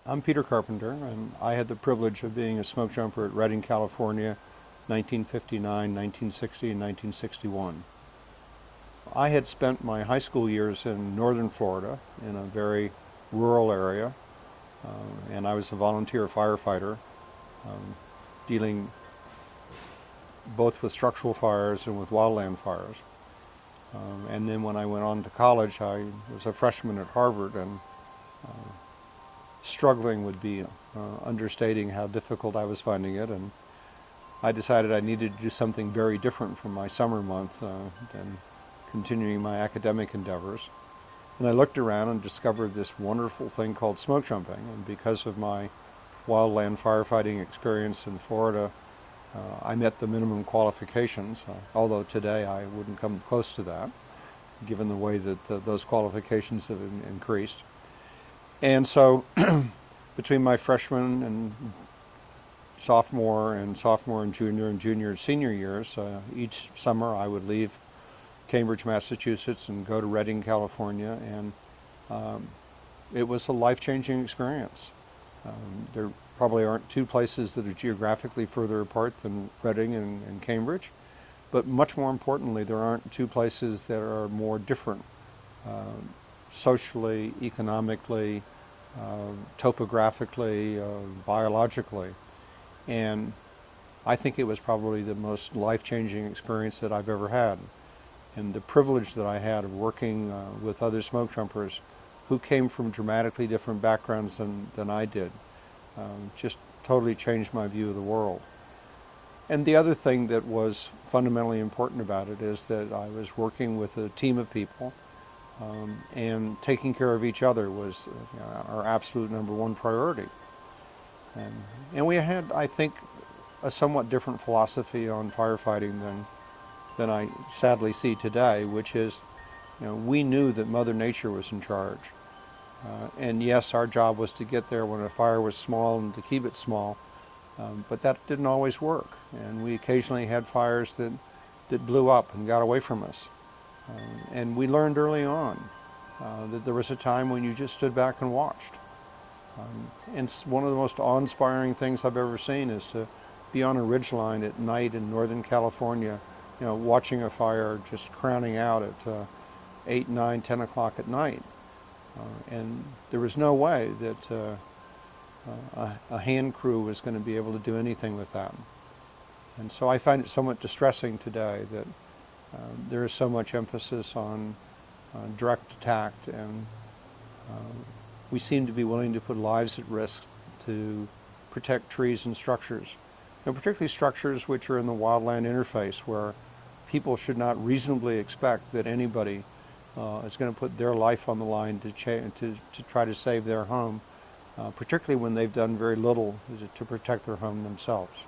I'm Peter Carpenter, and I had the privilege of being a smoke jumper at Redding, California, 1959, 1960, and 1961. I had spent my high school years in northern Florida in a very rural area, and I was a volunteer firefighter, dealing both with structural fires and with wildland fires. And then when I went on to college, I was a freshman at Harvard, and struggling would be understating how difficult I was finding it, and I decided I needed to do something very different from my summer month than continuing my academic endeavors. And I looked around and discovered this wonderful thing called smoke jumping, and because of my wildland firefighting experience in Florida, I met the minimum qualifications, although today I wouldn't come close to that, given the way that those qualifications have increased. And so between my freshman and sophomore and junior and senior years, each summer I would leave Cambridge, Massachusetts and go to Redding, California, and it was a life-changing experience. There probably aren't two places that are geographically further apart than Redding and Cambridge, but much more importantly, there aren't two places that are more different socially, economically, topographically, biologically. And I think it was probably the most life-changing experience that I've ever had. And the privilege that I had of working with other smoke jumpers who came from dramatically different backgrounds than I did just totally changed my view of the world. And the other thing that was fundamentally important about it is that I was working with a team of people, and taking care of each other was our absolute number one priority. And we had, I think, a somewhat different philosophy on firefighting than I sadly see today, which is, we knew that Mother Nature was in charge. And yes, our job was to get there when a fire was small and to keep it small, but that didn't always work. And we occasionally had fires that blew up and got away from us. And we learned early on that there was a time when you just stood back and watched. And one of the most awe-inspiring things I've ever seen is to be on a ridgeline at night in Northern California, watching a fire just crowning out at 8, 9, 10 o'clock at night. And there was no way that a hand crew was going to be able to do anything with that. And so I find it somewhat distressing today that there is so much emphasis on direct attack, and we seem to be willing to put lives at risk to protect trees and structures, and particularly structures which are in the wildland interface, where people should not reasonably expect that anybody is going to put their life on the line to try to save their home, particularly when they've done very little to protect their home themselves.